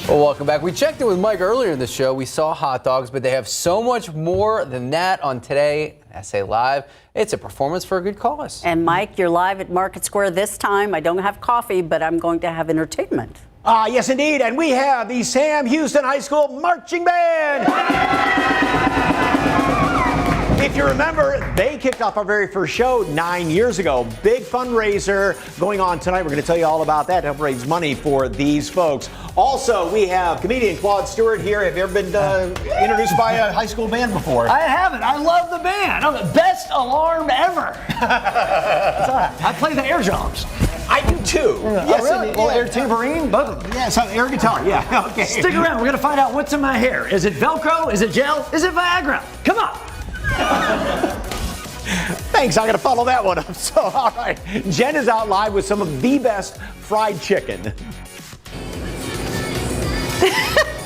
Well, welcome back. We checked in with Mike earlier in the show. We saw hot dogs, but they have so much more than that on Today SA Live. It's a performance for a good cause. And Mike, you're live at Market Square this time. I don't have coffee, but I'm going to have entertainment. Yes, indeed. And we have the Sam Houston High School Marching Band. If you remember, they kicked off our very first show 9 years ago. Big fundraiser going on tonight. We're going to tell you all about that to help raise money for these folks. Also, we have comedian Claude Stewart here. Have you ever been introduced by a high school band before? I haven't. I love the band. I'm the best alarm ever. I play the air drums. I do too. Yes, really? Well, air tambourine, both of them. Yeah, so air guitar. Yeah, okay. Stick around. We're going to find out what's in my hair. Is it Velcro? Is it gel? Is it Viagra? Come on. Thanks, I'm going to follow that one up. So, all right, Jen is out live with some of the best fried chicken.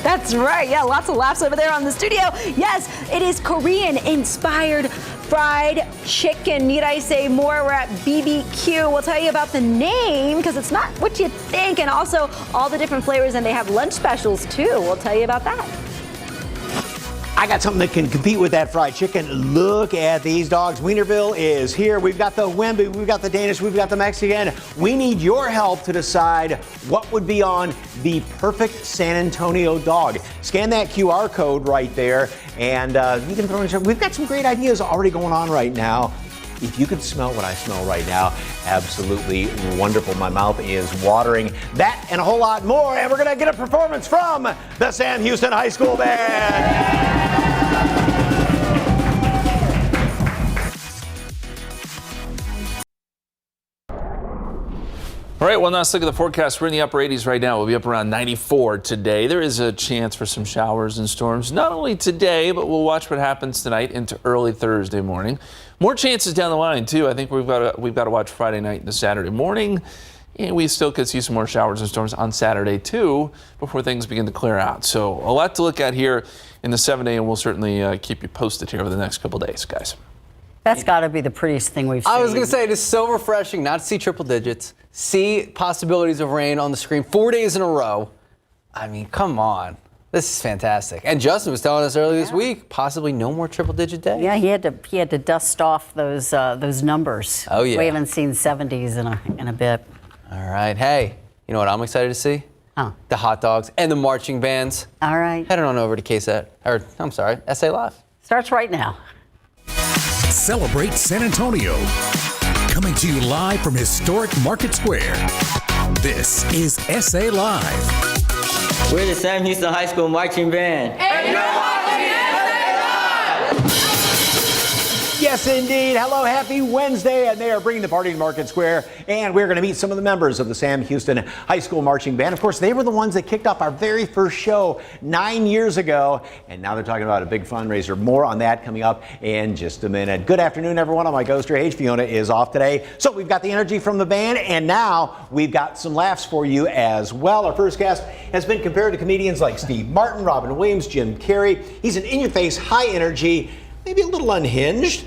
That's right. Yeah, lots of laughs over there on the studio. Yes, it is Korean-inspired fried chicken. Need I say more? We're at BBQ. We'll tell you about the name because it's not what you think, and also all the different flavors, and they have lunch specials too. We'll tell you about that. I got something that can compete with that fried chicken. Look at these dogs. Wienerville is here. We've got the Wemby, we've got the Danish, we've got the Mexican. We need your help to decide what would be on the perfect San Antonio dog. Scan that QR code right there, and you can throw in. We've got some great ideas already going on right now. If you could smell what I smell right now, absolutely wonderful. My mouth is watering. That and a whole lot more. And we're going to get a performance from the Sam Houston High School Band. All right, well, now let's look at the forecast. We're in the upper 80s right now. We'll be up around 94 today. There is a chance for some showers and storms, not only today, but we'll watch what happens tonight into early Thursday morning. More chances down the line, too. I think we've got to watch Friday night into Saturday morning. And we still could see some more showers and storms on Saturday, too, before things begin to clear out. So a lot to look at here in the 7-day, and we'll certainly keep you posted here over the next couple days, guys. That's got to be the prettiest thing we've seen. I was going to say, it is so refreshing not to see triple digits, see possibilities of rain on the screen 4 days in a row. I mean, come on. This is fantastic. And Justin was telling us earlier this week, possibly no more triple-digit days. Yeah, he had to dust off those numbers. Oh, yeah. We haven't seen 70s in a bit. All right. Hey, you know what I'm excited to see? Oh. The hot dogs and the marching bands. All right. Head on over to KSAT, or I'm sorry, SA Live. Starts right now. Celebrate San Antonio. Coming to you live from historic Market Square. This is SA Live. We're the Sam Houston High School Marching Band. And you're watching SA Live! Yes, indeed. Hello, happy Wednesday. And they are bringing the party to Market Square. And we're going to meet some of the members of the Sam Houston High School Marching Band. Of course, they were the ones that kicked off our very first show 9 years ago. And now they're talking about a big fundraiser. More on that coming up in just a minute. Good afternoon, everyone. I'm Mike Osterhage. Fiona is off today. So we've got the energy from the band. And now we've got some laughs for you as well. Our first guest has been compared to comedians like Steve Martin, Robin Williams, Jim Carrey. He's an in-your-face, high-energy, maybe a little unhinged.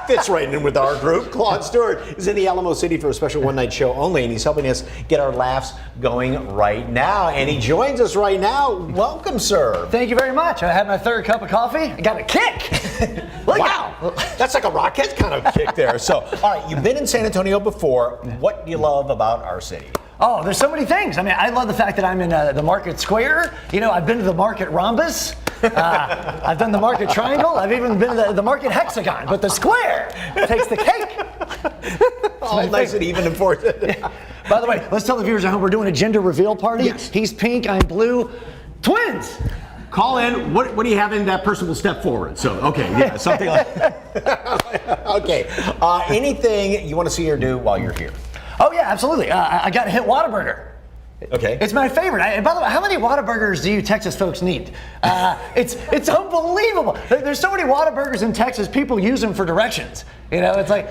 Fits right in with our group. Claude Stewart is in the Alamo City for a special one-night show only, and he's helping us get our laughs going right now. And he joins us right now. Welcome, sir. Thank you very much. I had my third cup of coffee. I got a kick. Wow. That's like a rocket kind of kick there. So, all right, you've been in San Antonio before. What do you love about our city? Oh, there's so many things. I mean, I love the fact that I'm in the Market Square. You know, I've been to the Market Rhombus. I've done the Market Triangle. I've even been to the Market Hexagon. But the square takes the cake. All nice and even important. Yeah. By the way, let's tell the viewers at home we're doing a gender reveal party. Yes. He's pink, I'm blue. Twins! Call in. What do you have in that person will step forward? So, okay, yeah, something like that. Okay. Anything you want to see or do while you're here? Oh, yeah, absolutely. I got to hit Whataburger. Okay. It's my favorite. By the way, how many Whataburgers do you Texas folks need? It's unbelievable. There's so many Whataburgers in Texas, people use them for directions. You know, it's like,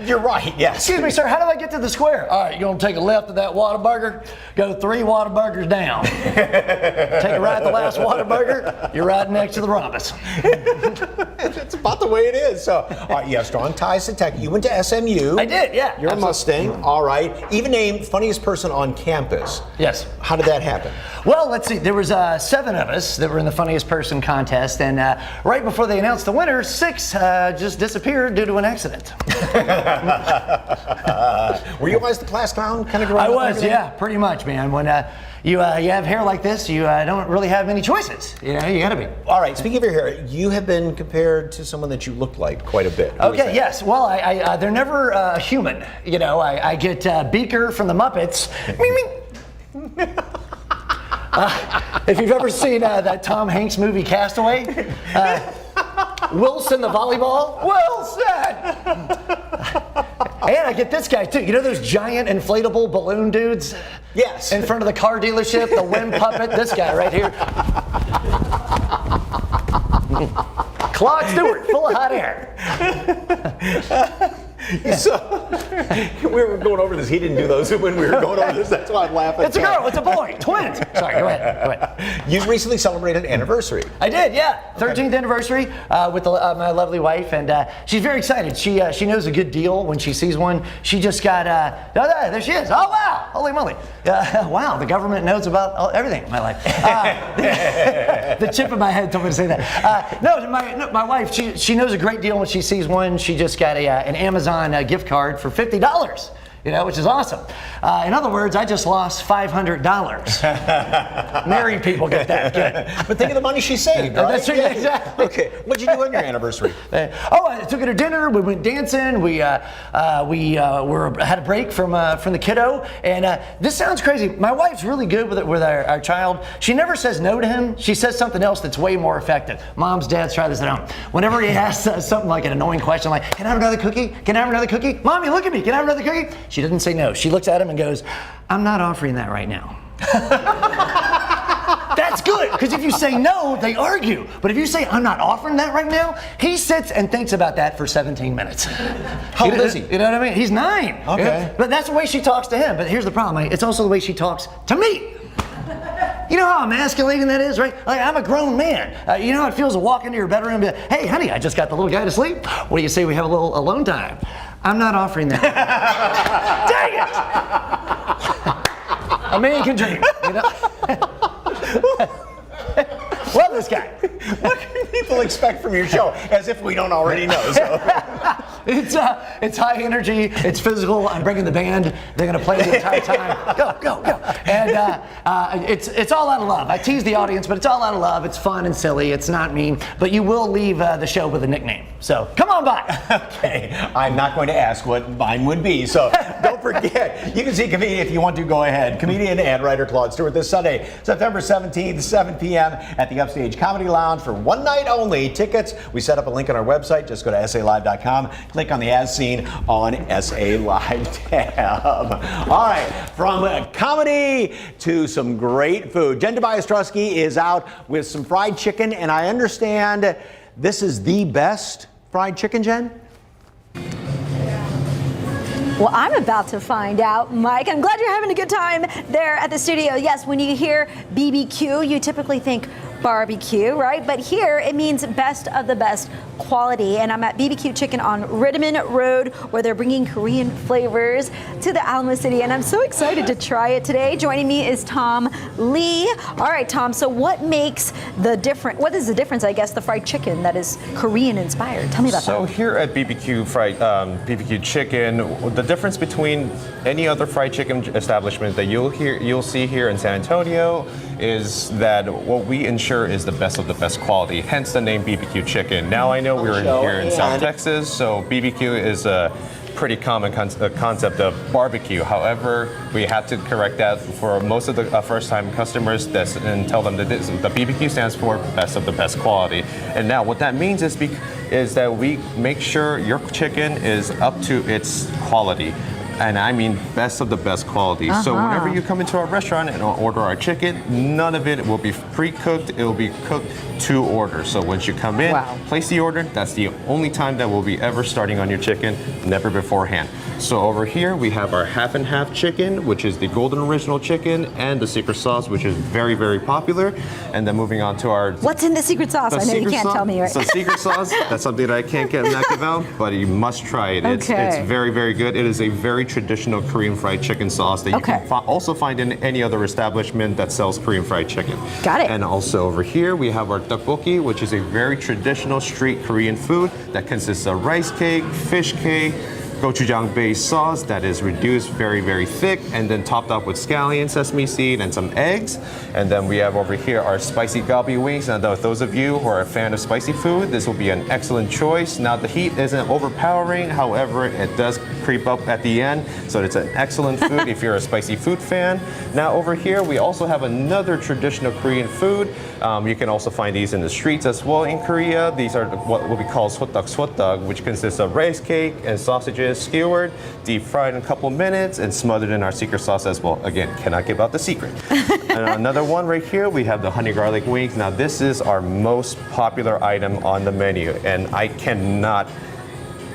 You're right, yes. excuse me, sir, how do I get to the square? All right, you're going to take a left at that Whataburger, go 3 Whataburgers down. Take a right at the last Whataburger, you're right next to the rhombus. That's about the way it is. So, all right, you have strong ties to Tech. You went to SMU. I did, yeah. You're absolutely. a Mustang, all right. Even named funniest person on campus. Yes. How did that happen? Well, let's see. There was 7 of us that were in the funniest person contest, and right before they announced the winner, 6 just disappeared due to an accident. Were you always the class clown kind of growing I up? was, yeah, pretty much, man. When you have hair like this, you don't really have many choices. You know, you gotta be. All right, speaking of your hair, you have been compared to someone that you look like quite a bit. Who is Okay, that? yes. Well, they're never human. You know, I get Beaker from the Muppets. If you've ever seen that Tom Hanks movie Castaway, Wilson the volleyball, Wilson! And I get this guy too. You know those giant inflatable balloon dudes? Yes. In front of the car dealership, the wind puppet, this guy right here. Claude Stewart, full of hot air. So, we were going over this. He didn't do those when we were going over this. That's why I'm laughing. It's a girl, it's a boy, twins. Sorry, go ahead. You recently celebrated an anniversary. I did, yeah. 13th anniversary with my lovely wife, and she's very excited. She knows a good deal when she sees one. She just got, there she is. Oh, wow, holy moly. Wow, the government knows about everything in my life. The chip in my head told me to say that. My wife, she knows a great deal when she sees one. She just got an Amazon gift card for $50. You know, which is awesome. In other words, I just lost $500. Married people get that. Good. But think of the money she saved, right? That's right, exactly. Okay, what'd you do on your anniversary? I took her to dinner. We went dancing. We had a break from the kiddo. And this sounds crazy. My wife's really good with our child. She never says no to him. She says something else that's way more effective. Moms, dads, try this at home. Whenever he asks something like an annoying question, like, "Can I have another cookie? Can I have another cookie? Mommy, look at me. Can I have another cookie?" She doesn't say no. She looks at him and goes, "I'm not offering that right now." That's good, because if you say no, they argue. But if you say, "I'm not offering that right now," he sits and thinks about that for 17 minutes. How old is he? You know what I mean? He's 9. Okay. But that's the way she talks to him. But here's the problem. It's also the way she talks to me. You know how emasculating that is, right? Like, I'm a grown man. You know how it feels to walk into your bedroom and be like, "Hey, honey, I just got the little guy to sleep. What do you say we have a little alone time?" I'm not offering that. Dang it! A man can dream, you know? Love this guy. What can people expect from your show? As if we don't already know. So. It's high energy. It's physical. I'm bringing the band. They're gonna play the entire time. Go, go, go. And it's all out of love. I tease the audience, but it's all out of love. It's fun and silly. It's not mean. But you will leave the show with a nickname. So come on by. Okay, I'm not going to ask what mine would be. So don't forget, you can see comedian if you want to. Go ahead. Comedian and writer Claude Stewart this Sunday, September 17th, 7 p.m. at the Upstage Comedy Lounge for one night only. Tickets, we set up a link on our website. Just go to SALive.com. Click on the As Seen on SA Live tab. All right, from comedy to some great food. Jen Tobias Trusky is out with some fried chicken, and I understand this is the best fried chicken, Jen? Well, I'm about to find out, Mike. I'm glad you're having a good time there at the studio. Yes, when you hear BBQ, you typically think barbecue, right? But here it means best of the best quality. And I'm at BBQ Chicken on Rittiman Road, where they're bringing Korean flavors to the Alamo City. And I'm so excited to try it today. Joining me is Tom Lee. All right, Tom, so what is the difference, I guess, the fried chicken that is Korean inspired? Tell me about that. So here at BBQ Chicken, the difference between any other fried chicken establishment that you'll see here in San Antonio is that what we ensure is the best of the best quality, hence the name BBQ Chicken. Now I know we're here in South Texas, so BBQ is a pretty common concept of barbecue. However, we had to correct that for most of the first-time customers and tell them that the BBQ stands for best of the best quality. And now what that means is that we make sure your chicken is up to its quality. And I mean best of the best quality. So whenever you come into our restaurant and order our chicken, none of it will be pre-cooked. It will be cooked to order. So once you come in, place the order. That's the only time that we'll be ever starting on your chicken, never beforehand. So over here we have our half and half chicken, which is the golden original chicken, and the secret sauce, which is very, very popular. And then moving on to our... What's in the secret sauce? I know you can't tell me, right? So secret sauce, that's something that I can't get in Nakavell, but you must try it. It's very, very good. It is a very traditional Korean fried chicken sauce that you can also find in any other establishment that sells Korean fried chicken. Got it. And also over here we have our tteokbokki, which is a very traditional street Korean food that consists of rice cake, fish cake, gochujang-based sauce that is reduced very, very thick, and then topped up with scallion, sesame seed, and some eggs. And then we have over here our spicy galbi wings. Now, those of you who are a fan of spicy food, this will be an excellent choice. Now, the heat isn't overpowering, however, it does creep up at the end, so it's an excellent food if you're a spicy food fan. Now, over here, we also have another traditional Korean food. You can also find these in the streets as well in Korea. These are what we call sotdag, which consists of rice cake and sausages skewered, deep fried in a couple minutes, and smothered in our secret sauce as well. Again, cannot give out the secret. And another one right here, we have the honey garlic wings. Now, this is our most popular item on the menu, and I cannot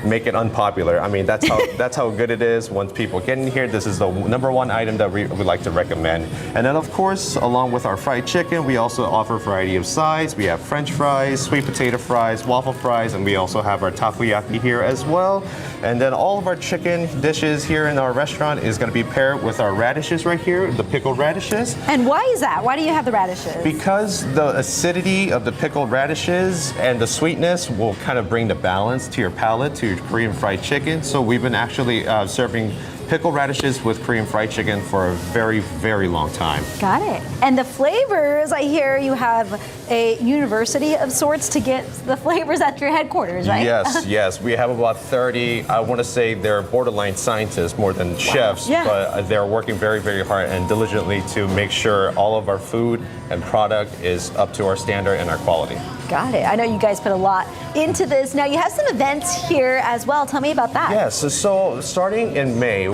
make it unpopular. I mean, that's how good it is. Once people get in here, this is the #1 item that we would like to recommend. And then, of course, along with our fried chicken, we also offer a variety of sides. We have French fries, sweet potato fries, waffle fries, and we also have our takoyaki here as well. And then all of our chicken dishes here in our restaurant is going to be paired with our radishes right here, the pickled radishes. And why is that? Why do you have the radishes? Because the acidity of the pickled radishes and the sweetness will kind of bring the balance to your palate, to your Korean fried chicken. So we've been actually serving pickled radishes with Korean fried chicken for a very, very long time. Got it. And the flavors, I hear you have a university of sorts to get the flavors at your headquarters, right? Yes, yes. We have about 30, I want to say they're borderline scientists more than chefs, but they're working very, very hard and diligently to make sure all of our food and product is up to our standard and our quality. Got it. I know you guys put a lot into this. Now you have some events here as well. Tell me about that. Yes, so starting in May,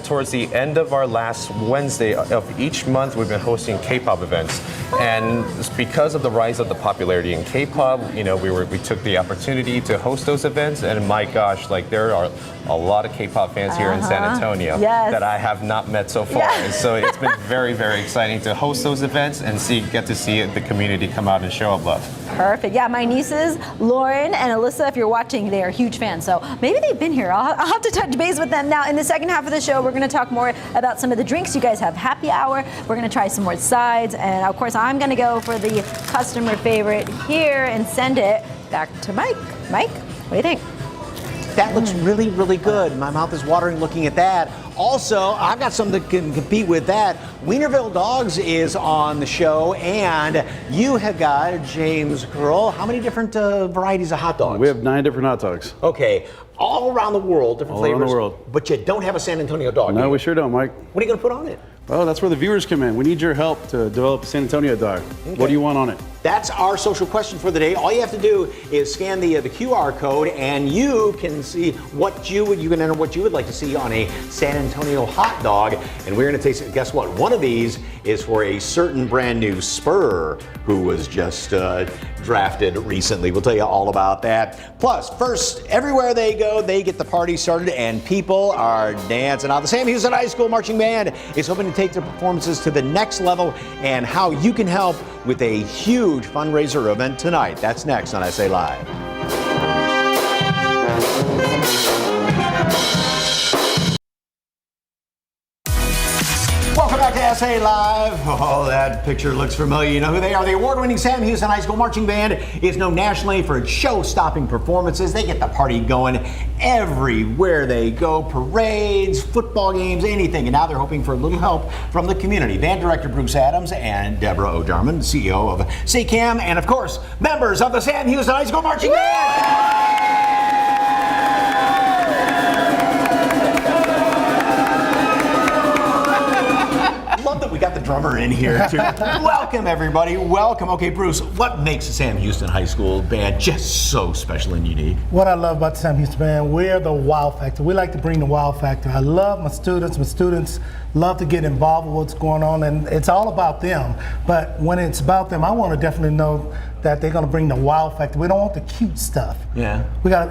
towards the end of our last Wednesday of each month, we've been hosting K-pop events. And because of the rise of the popularity in K-pop, you know, we took the opportunity to host those events. And my gosh, like there are a lot of K-pop fans here in San Antonio that I have not met so far. And so it's been very, very exciting to host those events and get to see the community come out and show up love. Perfect. Yeah, my nieces, Lauren and Alyssa, if you're watching, they are huge fans. So maybe they've been here. I'll have to touch base with them. Now, in the second half of the show, we're going to talk more about some of the drinks. You guys have happy hour. We're going to try some more sides. And of course, I'm going to go for the customer favorite here and send it back to Mike. Mike, what do you think? That looks really, really good. My mouth is watering looking at that. Also, I've got something that can compete with that. Wienerville Dogs is on the show, and you have got, James Curl, how many different varieties of hot dogs? We have 9 different hot dogs. Okay, all around the world, different flavors. All around the world. But you don't have a San Antonio dog. No, we sure don't, Mike. What are you going to put on it? Well, that's where the viewers come in. We need your help to develop a San Antonio dog. Okay. What do you want on it? That's our social question for the day. All you have to do is scan the QR code, and you can see what you can enter what you would like to see on a San Antonio hot dog. And we're going to taste it. Guess what? One of these is for a certain brand new Spur who was just drafted recently. We'll tell you all about that. Plus, first, everywhere they go, they get the party started, and people are dancing. Now, the Sam Houston High School Marching Band is hoping to take their performances to the next level, and how you can help with a huge fundraiser event tonight. That's next on SA Live. Welcome back to SA Live. Oh, that picture looks familiar. You know who they are. The award-winning Sam Houston High School Marching Band is known nationally for its show-stopping performances. They get the party going everywhere they go. Parades, football games, anything. And now they're hoping for a little help from the community. Band director Bruce Adams and Deborah O'Darman, CEO of SACAM, and of course, members of the Sam Houston High School Marching Band. That we got the drummer in here too. Welcome, everybody. Welcome. Okay, Bruce, what makes the Sam Houston High School Band just so special and unique? What I love about the Sam Houston Band, we're the wow factor. We like to bring the wow factor. I love my students. My students love to get involved with what's going on, and it's all about them. But when it's about them, I want to definitely know that they're going to bring the wow factor. We don't want the cute stuff. Yeah.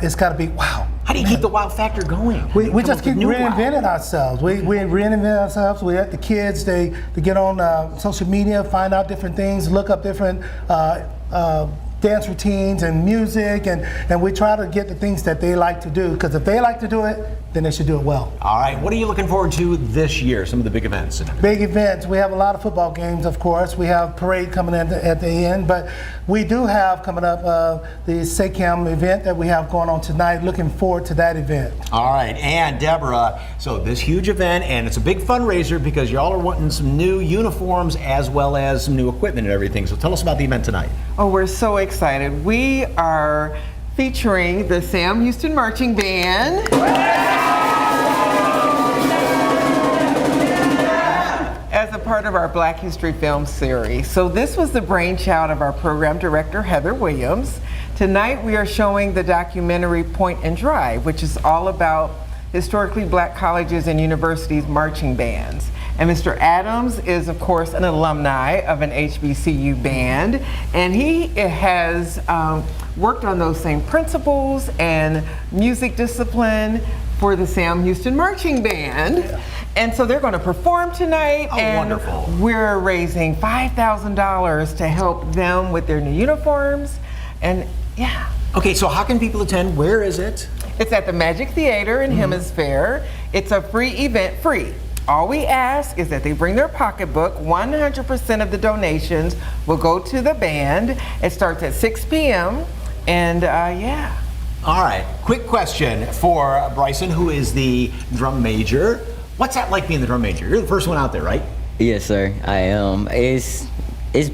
It's got to be wow. How do you keep the wow factor going? We just keep reinventing ourselves. We reinvent ourselves. We let the kids they get on social media, find out different things, look up different dance routines and music, and we try to get the things that they like to do, because if they like to do it, then they should do it well. All right, what are you looking forward to this year, some of the big events? Big events, we have a lot of football games, of course. We have parade coming in at the end, but we do have coming up the SACAM event that we have going on tonight. Looking forward to that event. All right, and Deborah, so this huge event, and it's a big fundraiser because y'all are wanting some new uniforms as well as some new equipment and everything. So tell us about the event tonight. Oh, we're so excited. We are featuring the Sam Houston Marching Band. As a part of our Black History Film Series. So this was the brainchild of our program director, Heather Williams. Tonight we are showing the documentary Point and Drive, which is all about historically black colleges and universities marching bands. And Mr. Adams is, of course, an alumni of an HBCU band, and he has worked on those same principles and music discipline for the Sam Houston Marching Band. Yeah. And so they're going to perform tonight, and wonderful. We're raising $5,000 to help them with their new uniforms, and yeah. Okay, so how can people attend? Where is it? It's at the Magic Theater in Hemisphere. It's a free event, free. All we ask is that they bring their pocketbook. 100% of the donations will go to the band. It starts at 6 p.m. and yeah. All right, quick question for Bryson, who is the drum major. What's that like being the drum major? You're the first one out there, right? Yes, sir, I am. It's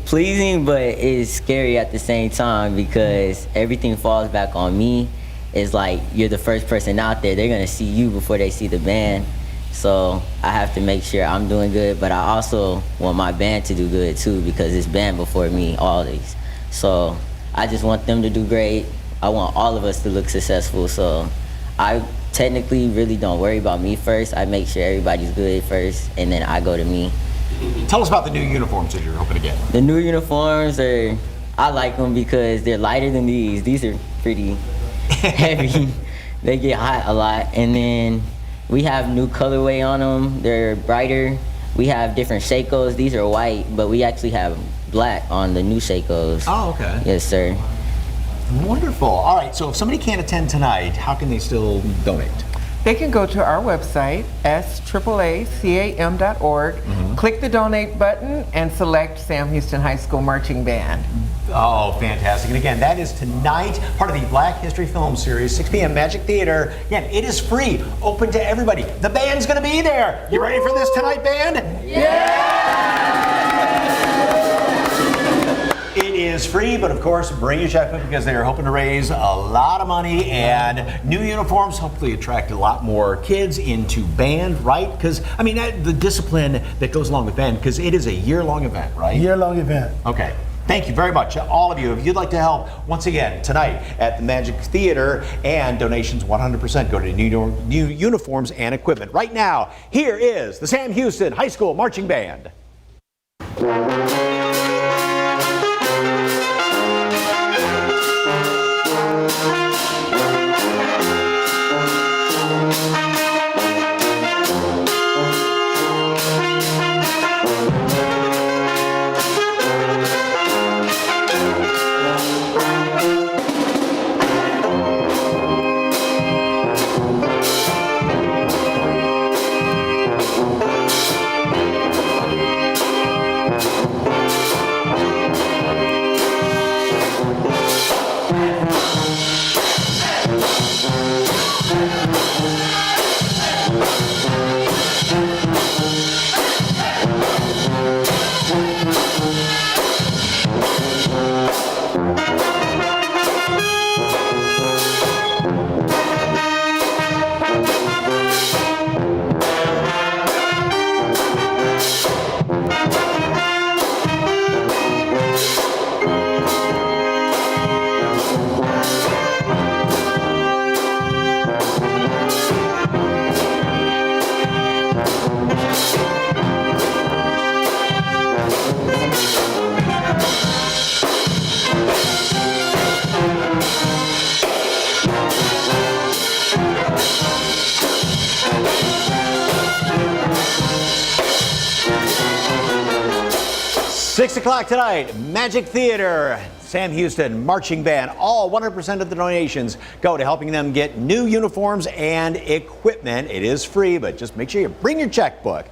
pleasing, but it's scary at the same time because everything falls back on me. It's like you're the first person out there. They're gonna see you before they see the band. So I have to make sure I'm doing good, but I also want my band to do good too, because it's band before me always. So I just want them to do great. I want all of us to look successful. So I technically really don't worry about me first. I make sure everybody's good first, and then I go to me. Tell us about the new uniforms that you're hoping to get. The new uniforms I like them because they're lighter than these. These are pretty heavy. They get hot a lot. And then we have new colorway on them. They're brighter. We have different Seikos. These are white, but we actually have black on the new Seikos. Oh, okay. Yes, sir. Wonderful. All right, so if somebody can't attend tonight, how can they still donate? They can go to our website, SAACAM.org, click the donate button, and select Sam Houston High School Marching Band. Oh, fantastic. And again, that is tonight, part of the Black History Film Series, 6 p.m. Magic Theater. Again, it is free, open to everybody. The band's going to be there. You ready for this tonight, band? Yeah! It is free, but of course, bring your checkbook because they are hoping to raise a lot of money, and new uniforms hopefully attract a lot more kids into band, right? Because, I mean, the discipline that goes along with band, because it is a year-long event, right? Year-long event. Okay. Thank you very much, all of you. If you'd like to help, once again, tonight at the Magic Theater, and donations 100% go to new uniforms and equipment. Right now, here is the Sam Houston High School Marching Band. 6 o'clock tonight, Magic Theater, Sam Houston Marching Band. All 100% of the donations go to helping them get new uniforms and equipment. It is free, but just make sure you bring your checkbook.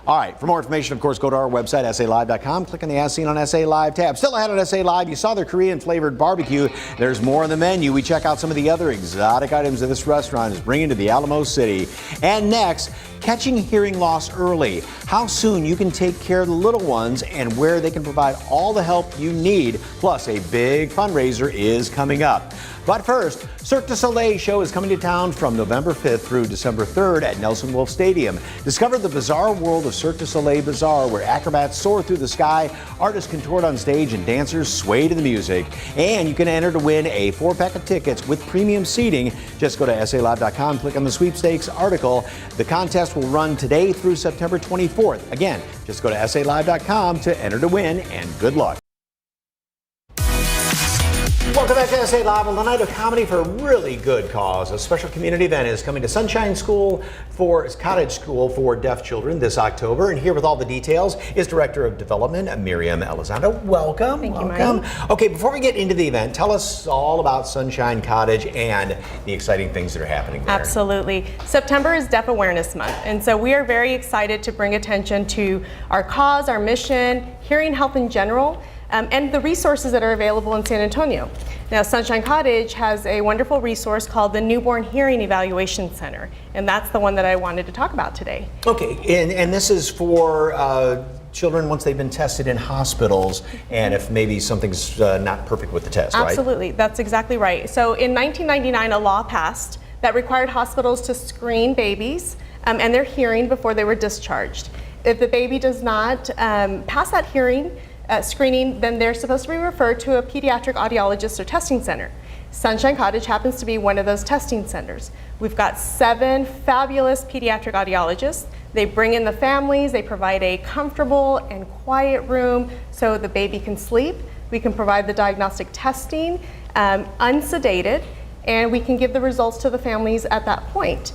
All right, for more information, of course, go to our website, SALive.com. Click on the As Seen on SA Live tab. Still ahead on SA Live, you saw their Korean-flavored barbecue. There's more on the menu. We check out some of the other exotic items that this restaurant is bringing to the Alamo City. And next, catching hearing loss early. How soon you can take care of the little ones and where they can provide all the help you need. Plus, a big fundraiser is coming up. But first, Cirque du Soleil show is coming to town from November 5th through December 3rd at Nelson Wolff Stadium. Discover the bizarre world of Cirque du Soleil Bazaar, where acrobats soar through the sky, artists contort on stage, and dancers sway to the music. And you can enter to win a 4-pack of tickets with premium seating. Just go to SALive.com, click on the sweepstakes article. The contest will run today through September 24th. Again, just go to SALive.com to enter to win, and good luck. Welcome back to SA Live. On the night of comedy for a really good cause. A special community event is coming to Sunshine Cottage School for Deaf Children this October. And here with all the details is Director of Development, Miriam Elizondo. Welcome. Thank you, welcome. Mike. Okay, before we get into the event, tell us all about Sunshine Cottage and the exciting things that are happening there. Absolutely. September is Deaf Awareness Month, and so we are very excited to bring attention to our cause, our mission, hearing health in general, and the resources that are available in San Antonio. Now, Sunshine Cottage has a wonderful resource called the Newborn Hearing Evaluation Center, and that's the one that I wanted to talk about today. Okay, and this is for children once they've been tested in hospitals, and if maybe something's not perfect with the test, right? Absolutely, that's exactly right. So in 1999, a law passed that required hospitals to screen babies and their hearing before they were discharged. If the baby does not pass that hearing screening, then they're supposed to be referred to a pediatric audiologist or testing center. Sunshine Cottage happens to be one of those testing centers. We've got 7 fabulous pediatric audiologists. They bring in the families, they provide a comfortable and quiet room so the baby can sleep. We can provide the diagnostic testing unsedated, and we can give the results to the families at that point.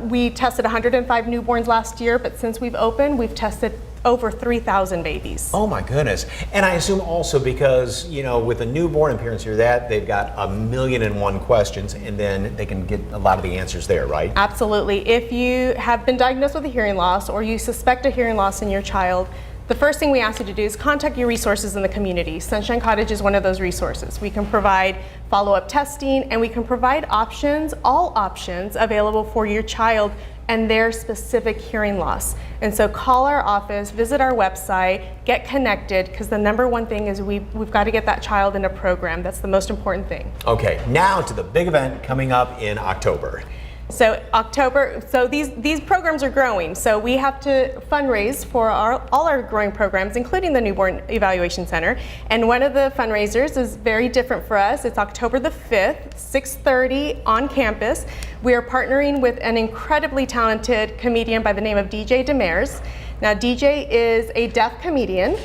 We tested 105 newborns last year, but since we've opened, we've tested over 3,000 babies. Oh my goodness. And I assume also because, you know, with a newborn and parents hear that, they've got 1,000,001 questions, and then they can get a lot of the answers there, right? Absolutely. If you have been diagnosed with a hearing loss or you suspect a hearing loss in your child, the first thing we ask you to do is contact your resources in the community. Sunshine Cottage is one of those resources. We can provide follow-up testing, and we can provide options, all options available for your child and their specific hearing loss. And so call our office, visit our website, get connected, because the number one thing is we've got to get that child in a program. That's the most important thing. Okay, now to the big event coming up in October. So October, so these programs are growing. So we have to fundraise for all our growing programs, including the Newborn Evaluation Center. And one of the fundraisers is very different for us. It's October the 5th, 6:30 on campus. We are partnering with an incredibly talented comedian by the name of DJ Demers. Now DJ is a deaf comedian,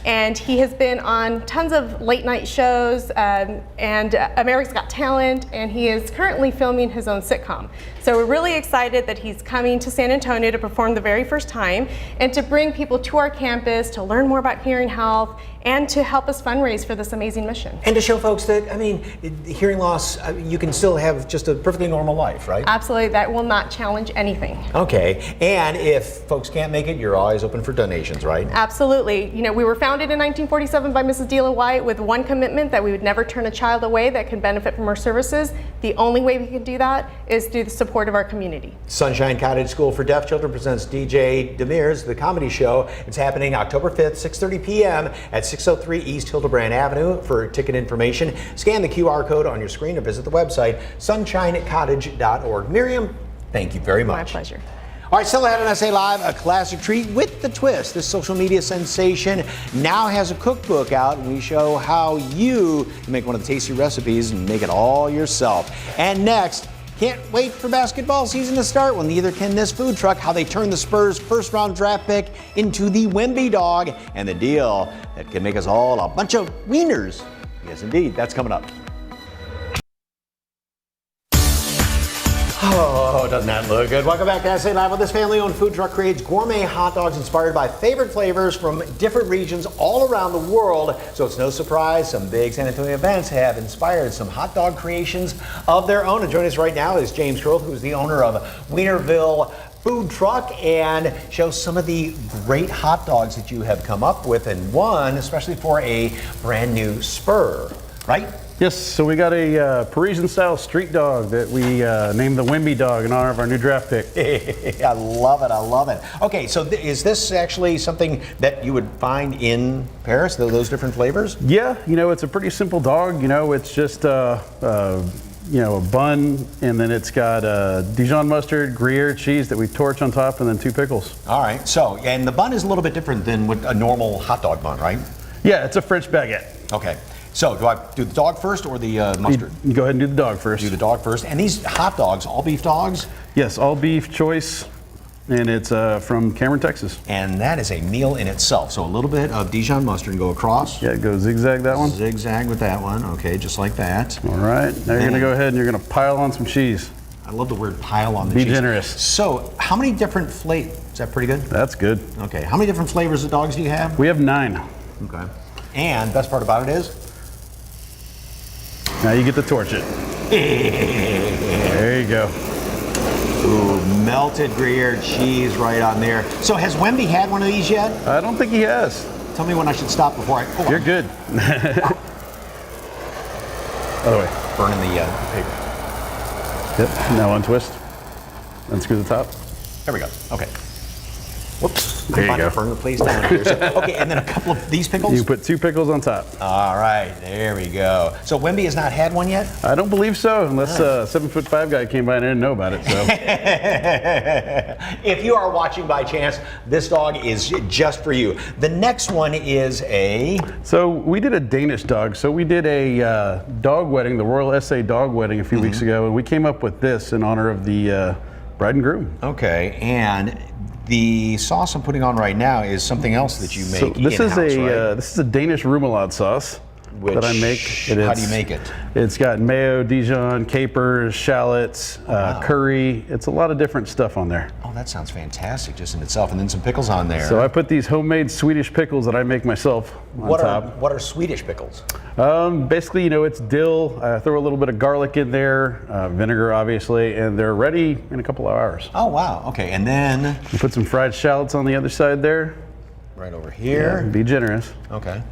and he has been on tons of late night shows and America's Got Talent, and he is currently filming his own sitcom. So we're really excited that he's coming to San Antonio to perform the very first time and to bring people to our campus to learn more about hearing health and to help us fundraise for this amazing mission. And to show folks that, I mean, hearing loss, you can still have just a perfectly normal life, right? Absolutely, that will not challenge anything. Okay, and if folks can't make it, you're always open for donations, right? Absolutely. You know, we were founded in 1947 by Mrs. Deela White with one commitment, that we would never turn a child away that can benefit from our services. The only way we can do that is through the support of our community. Sunshine Cottage School for Deaf Children presents DJ Demers, the comedy show. It's happening October 5th, 6:30 p.m. at 603 East Hildebrand Avenue. For ticket information, scan the QR code on your screen or visit the website, sunshinecottage.org. Miriam, thank you very much. My pleasure. All right, still ahead on SA Live, a classic treat with the twist. This social media sensation now has a cookbook out, and we show how you can make one of the tasty recipes and make it all yourself. And next, can't wait for basketball season to start. Well, neither can this food truck. How they turn the Spurs' first-round draft pick into the Wemby dog, and the deal that can make us all a bunch of wieners. Yes, indeed. That's coming up. Oh, doesn't that look good? Welcome back to SA Live. Well, this family-owned food truck creates gourmet hot dogs inspired by favorite flavors from different regions all around the world. So it's no surprise some big San Antonio events have inspired some hot dog creations of their own. And joining us right now is James Kroll, who's the owner of Wienerville Food Truck, and shows some of the great hot dogs that you have come up with, and one especially for a brand new spur, right? Yes, so we got a Parisian-style street dog that we named the Wimby dog in honor of our new draft pick. I love it, I love it. Okay, so is this actually something that you would find in Paris, those different flavors? Yeah, you know, it's a pretty simple dog. You know, it's just a bun, and then it's got Dijon mustard, Gruyere cheese that we torch on top, and then 2 pickles. All right, so, and the bun is a little bit different than what a normal hot dog bun, right? Yeah, it's a French baguette. Okay. So, do I do the dog first or the mustard? You go ahead and do the dog first. Do the dog first. And these hot dogs, all beef dogs? Yes, all beef choice, and it's from Cameron, Texas. And that is a meal in itself. So a little bit of Dijon mustard and go across. Yeah, go zigzag that one. Zigzag with that one. Okay, just like that. All right, now you're gonna go ahead and you're gonna pile on some cheese. I love the word pile on the cheese. Be generous. So how many different flavors? Is that pretty good? That's good. Okay, how many different flavors of dogs do you have? We have 9. Okay. And best part about it is? Now you get to torch it. There you go. Ooh, melted Gruyere cheese right on there. So has Wemby had one of these yet? I don't think he has. Tell me when I should stop before I... Oh, you're good. Other way. Burning the paper. Yep, now untwist. Unscrew the top. There we go. Okay. Whoops. There you go. Burn the place down here. So, okay, and then a couple of these pickles? You put 2 pickles on top. All right, there we go. So Wemby has not had one yet? I don't believe so, unless a 7'5" guy came by and I didn't know about it. So, if you are watching by chance, this dog is just for you. The next one is a... So we did a Danish dog. So we did a dog wedding, the Royal SA dog wedding a few weeks ago, and we came up with this in honor of the bride and groom. Okay, and the sauce I'm putting on right now is something else that you make so this in-house, is a right? this is a Danish remoulade sauce that I make. How do you make it? It's got mayo, Dijon, capers, shallots, curry. It's a lot of different stuff on there. Oh, that sounds fantastic just in itself, and then some pickles on there. So I put these homemade Swedish pickles that I make myself on top. What are Swedish pickles? Basically, you know, it's dill. I throw a little bit of garlic in there, vinegar, obviously, and they're ready in a couple of hours. Oh, wow. Okay, and then... You put some fried shallots on the other side there. Right over here. Yeah, be generous. Okay.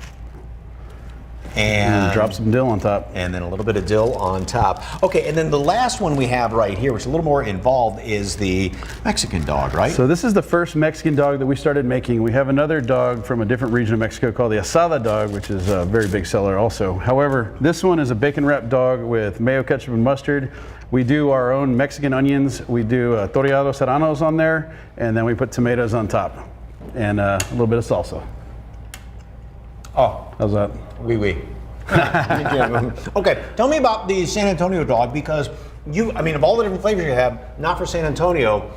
And drop some dill on top. And then a little bit of dill on top. Okay, and then the last one we have right here, which is a little more involved, is the Mexican dog, right? So this is the first Mexican dog that we started making. We have another dog from a different region of Mexico called the Asada dog, which is a very big seller also. However, this one is a bacon wrapped dog with mayo, ketchup, and mustard. We do our own Mexican onions. We do toreado serranos on there, and then we put tomatoes on top, and a little bit of salsa. Oh. How's that? Oui. Okay, tell me about the San Antonio dog, because I mean, of all the different flavors you have, not for San Antonio,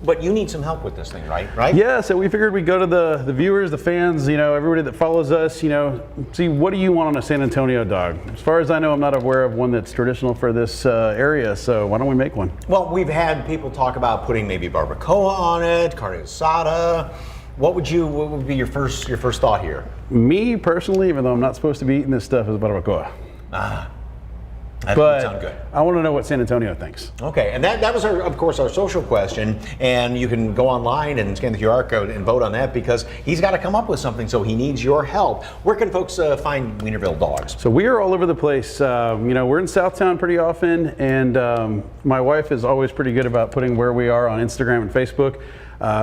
but you need some help with this thing, right? Yeah, so we figured we'd go to the viewers, the fans, you know, everybody that follows us, you know, see what do you want on a San Antonio dog? As far as I know, I'm not aware of one that's traditional for this area, so why don't we make one? Well, we've had people talk about putting maybe barbacoa on it, carne asada. What would be your first thought here? Me personally, even though I'm not supposed to be eating this stuff, is barbacoa. That but sound good. I want to know what San Antonio thinks. Okay, and that was, of course, our social question, and you can go online and scan the QR code and vote on that, because he's got to come up with something, so he needs your help. Where can folks find Wienerville dogs? So we are all over the place. You know, we're in Southtown pretty often, and my wife is always pretty good about putting where we are on Instagram and Facebook.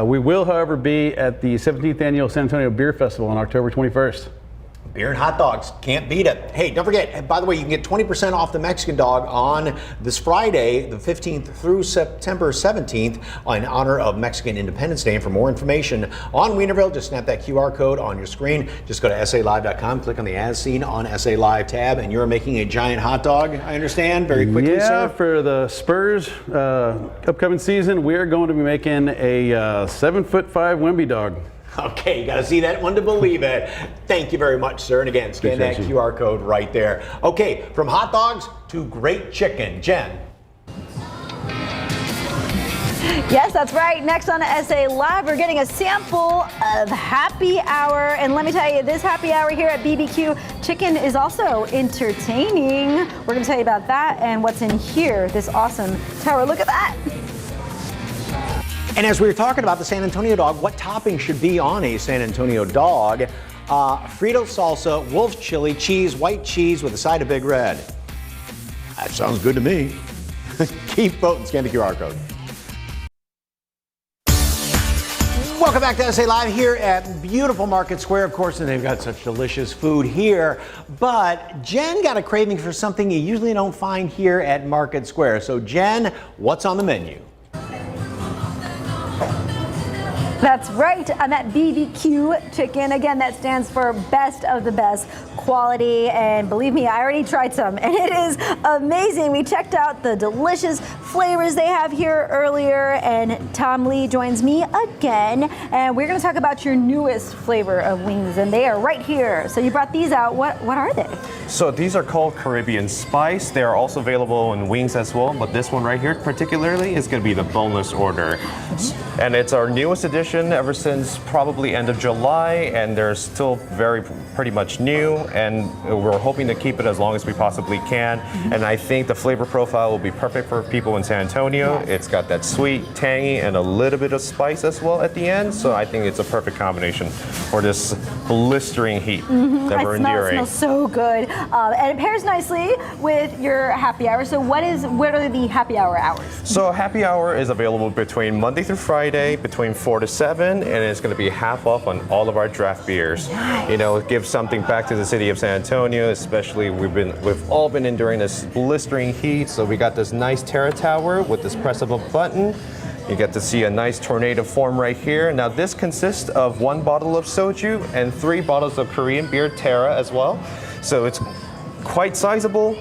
We will, however, be at the 17th Annual San Antonio Beer Festival on October 21st. Beer and hot dogs, can't beat it. Hey, don't forget, by the way, you can get 20% off the Mexican dog on this Friday, the 15th through September 17th, in honor of Mexican Independence Day. And for more information on Wienerville, just snap that QR code on your screen. Just go to SALive.com, click on the As Seen on SA Live tab, and you're making a giant hot dog, I understand, very quickly, yeah, sir? for the Spurs upcoming season, we are going to be making a 7'5" Wemby dog. Okay, you got to see that one to believe it. Thank you very much, sir. And again, scan that QR code right there. Okay, from hot dogs to great chicken. Jen. Yes, that's right. Next on SA Live, we're getting a sample of happy hour. And let me tell you, this happy hour here at BBQ Chicken is also entertaining. We're going to tell you about that and what's in here, this awesome tower. Look at that. And as we were talking about the San Antonio dog, what topping should be on a San Antonio dog? Frito salsa, Wolf's chili, cheese, white cheese with a side of Big Red. That sounds good to me. Keep voting, scan the QR code. Welcome back to SA Live here at beautiful Market Square. Of course, and they've got such delicious food here. But Jen got a craving for something you usually don't find here at Market Square. So Jen, what's on the menu? That's right. I'm at BBQ Chicken. Again, that stands for best of the best quality. And believe me, I already tried some and it is amazing. We checked out the delicious flavors they have here earlier, and Tom Lee joins me again. And we're going to talk about your newest flavor of wings, and they are right here. So you brought these out. What are they? So these are called Caribbean Spice. They are also available in wings as well, but this one right here particularly is going to be the boneless order. And it's our newest edition ever since probably end of July, and they're still pretty much new, and we're hoping to keep it as long as we possibly can. And I think the flavor profile will be perfect for people in San Antonio. It's got that sweet, tangy, and a little bit of spice as well at the end. So I think it's a perfect combination for this blistering heat that we're enduring. It smells so good. And it pairs nicely with your happy hour. So what are the happy hour hours? So happy hour is available between Monday through Friday, between 4 to 7, and it's going to be half off on all of our draft beers. Nice. You know, give something back to the city of San Antonio, especially we've all been enduring this blistering heat. So we got this nice Terra Tower with this pressable button. You get to see a nice tornado form right here. Now this consists of 1 bottle of soju and 3 bottles of Korean beer Terra as well. So it's quite sizable.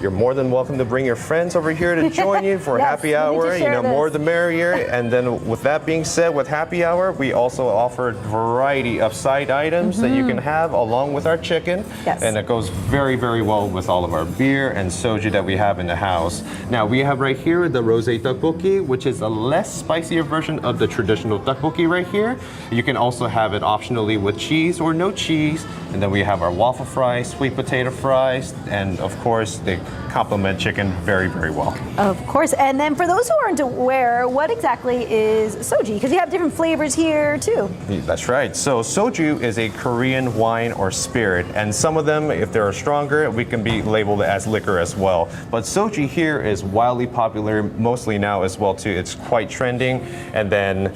You're more than welcome to bring your friends over here to join you for happy hour. You know, more the merrier. And then with that being said, with happy hour, we also offer a variety of side items that you can have along with our chicken. Yes. And it goes very, very well with all of our beer and soju that we have in the house. Now we have right here the rosé tteokbokki, which is a less spicier version of the traditional tteokbokki right here. You can also have it optionally with cheese or no cheese. And then we have our waffle fries, sweet potato fries, and of course they complement chicken very, very well. Of course. And then for those who aren't aware, what exactly is soju? Because you have different flavors here too. That's right. So soju is a Korean wine or spirit, and some of them, if they're stronger, we can be labeled as liquor as well. But soju here is wildly popular, mostly now as well too. It's quite trending, and then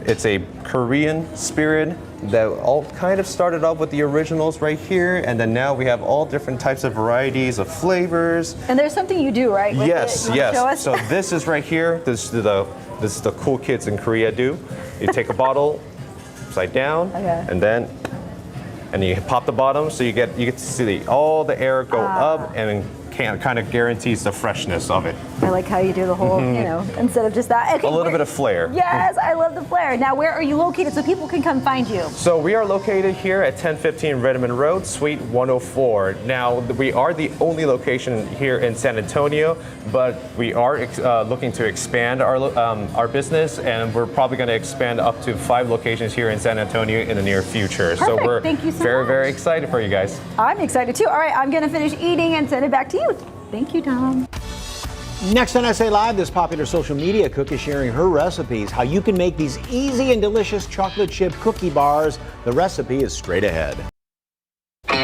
it's a Korean spirit that all kind of started off with the originals right here, and then now we have all different types of varieties of flavors. And there's something you do, right? Yes, yes. Show us? So this is right here. This is the cool kids in Korea do. You take a bottle upside down, and you pop the bottom, so you get to see all the air go up, and kind of guarantees the freshness of it. I like how you do the whole, you know, instead of just that. Okay, a little bit of flair. Yes, I love the flair. Now, where are you located so people can come find you? So we are located here at 1015 Redmond Road, Suite 104. Now, we are the only location here in San Antonio, but we are looking to expand our business, and we're probably going to expand up to 5 locations here in San Antonio in the near future. Perfect. So we're Thank you so very, much. very excited for you guys. I'm excited too. All right, I'm going to finish eating and send it back to you. Thank you, Tom. Next on SA Live, this popular social media cook is sharing her recipes, how you can make these easy and delicious chocolate chip cookie bars. The recipe is straight ahead. Oh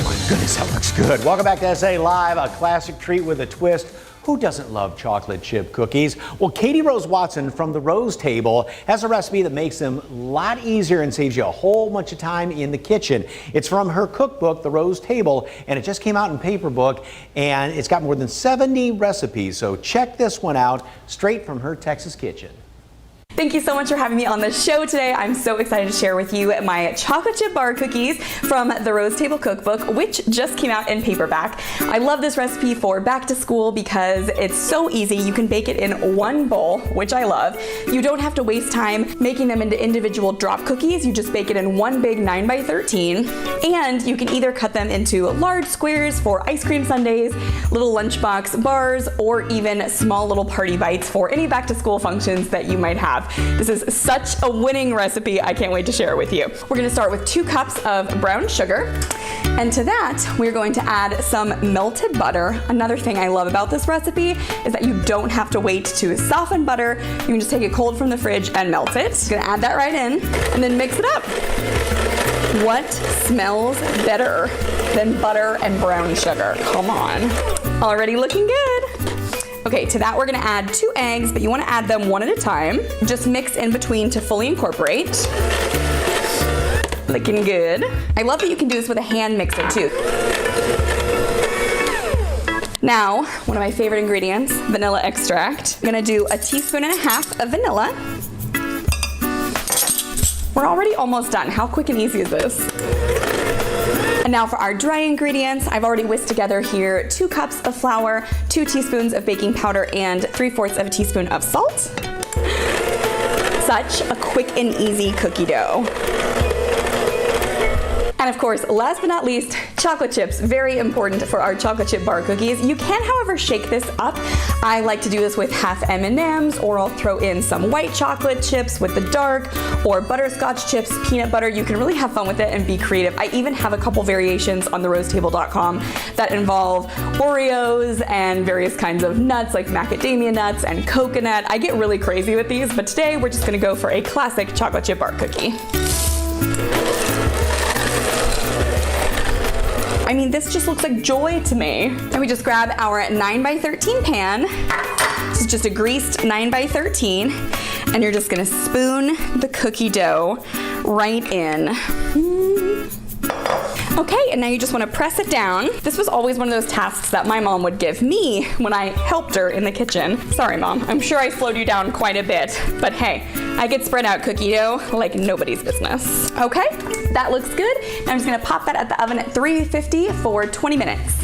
my goodness, that looks good. Welcome back to SA Live, a classic treat with a twist. Who doesn't love chocolate chip cookies? Well, Katie Rose Watson from the Rose Table has a recipe that makes them a lot easier and saves you a whole bunch of time in the kitchen. It's from her cookbook, The Rose Table, and it just came out in paper book, and it's got more than 70 recipes. So check this one out, straight from her Texas kitchen. Thank you so much for having me on the show today. I'm so excited to share with you my chocolate chip bar cookies from the Rose Table Cookbook, which just came out in paperback. I love this recipe for back to school because it's so easy. You can bake it in one bowl, which I love. You don't have to waste time making them into individual drop cookies. You just bake it in one big 9x13. And you can either cut them into large squares for ice cream sundaes, little lunchbox bars, or even small little party bites for any back to school functions that you might have. This is such a winning recipe. I can't wait to share it with you. We're gonna start with 2 cups of brown sugar. And to that, we're going to add some melted butter. Another thing I love about this recipe is that you don't have to wait to soften butter. You can just take it cold from the fridge and melt it. Gonna add that right in and then mix it up. What smells better than butter and brown sugar? Come on. Already looking good. Okay, to that we're gonna add 2 eggs, but you wanna add them one at a time. Just mix in between to fully incorporate. Looking good. I love that you can do this with a hand mixer too. Now, one of my favorite ingredients, vanilla extract. I'm gonna do 1.5 teaspoons of vanilla. We're already almost done. How quick and easy is this? And now for our dry ingredients, I've already whisked together here 2 cups of flour, 2 teaspoons of baking powder, and 3/4 of a teaspoon of salt. Such a quick and easy cookie dough. And of course, last but not least, chocolate chips. Very important for our chocolate chip bar cookies. You can, however, shake this up. I like to do this with half M&Ms, or I'll throw in some white chocolate chips with the dark, or butterscotch chips, peanut butter. You can really have fun with it and be creative. I even have a couple variations on therosetable.com that involve Oreos and various kinds of nuts like macadamia nuts and coconut. I get really crazy with these, but today we're just gonna go for a classic chocolate chip bar cookie. I mean, this just looks like joy to me. And we just grab our 9x13 pan. This is just a greased 9x13. And you're just gonna spoon the cookie dough right in. Okay, and now you just wanna press it down. This was always one of those tasks that my mom would give me when I helped her in the kitchen. Sorry, Mom, I'm sure I slowed you down quite a bit, but hey, I could spread out cookie dough like nobody's business. Okay, that looks good. Now I'm just gonna pop that at the oven at 350 for 20 minutes.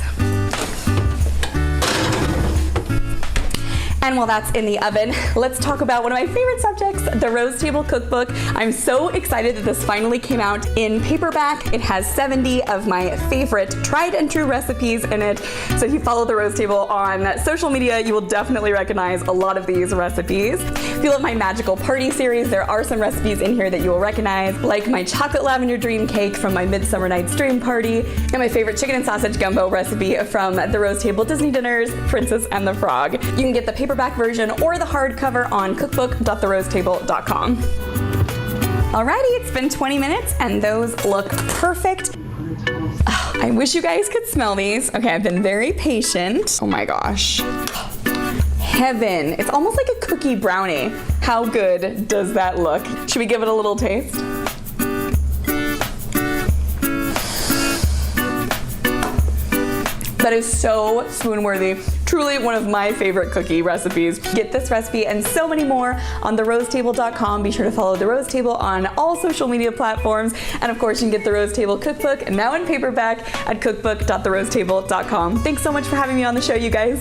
And while that's in the oven, let's talk about one of my favorite subjects, the Rose Table Cookbook. I'm so excited that this finally came out in paperback. It has 70 of my favorite tried and true recipes in it. So if you follow the Rose Table on social media, you will definitely recognize a lot of these recipes. If you love my magical party series, there are some recipes in here that you will recognize, like my chocolate lavender dream cake from my Midsummer Night's Dream party, and my favorite chicken and sausage gumbo recipe from the Rose Table Disney Dinners, Princess and the Frog. You can get the paperback version or the hardcover on cookbook.therosetable.com. Alrighty, it's been 20 minutes and those look perfect. Oh, I wish you guys could smell these. Okay, I've been very patient. Oh my gosh. Heaven. It's almost like a cookie brownie. How good does that look? Should we give it a little taste? That is so spoon-worthy. Truly one of my favorite cookie recipes. Get this recipe and so many more on therosetable.com. Be sure to follow The Rose Table on all social media platforms. And of course, you can get The Rose Table Cookbook now in paperback at cookbook.therosetable.com. Thanks so much for having me on the show, you guys.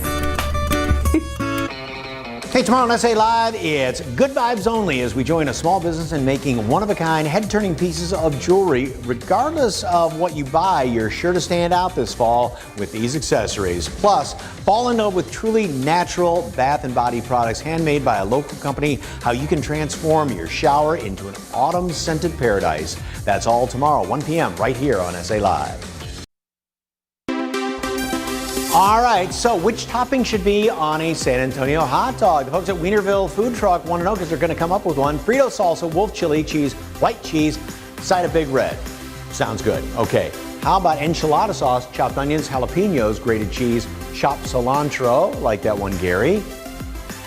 Hey, tomorrow on SA Live, it's good vibes only as we join a small business in making one-of-a-kind, head-turning pieces of jewelry. Regardless of what you buy, you're sure to stand out this fall with these accessories. Plus, fall in love with truly natural bath and body products handmade by a local company, how you can transform your shower into an autumn-scented paradise. That's all tomorrow, 1 p.m., right here on SA Live. All right, so which topping should be on a San Antonio hot dog? The folks at Wienerville Food Truck want to know because they're going to come up with one. Frito salsa, wolf chili, cheese, white cheese, side of Big Red. Sounds good. Okay, how about enchilada sauce, chopped onions, jalapenos, grated cheese, chopped cilantro, like that one, Gary.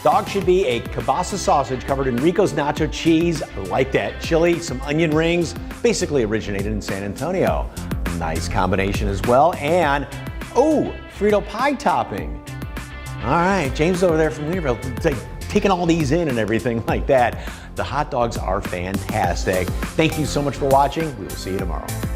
Dog should be a kielbasa sausage covered in Rico's nacho cheese, like that. Chili, some onion rings, basically originated in San Antonio. Nice combination as well. And, oh, Frito pie topping. All right, James over there from Wienerville. taking all these in and everything like that. The hot dogs are fantastic. Thank you so much for watching. We will see you tomorrow.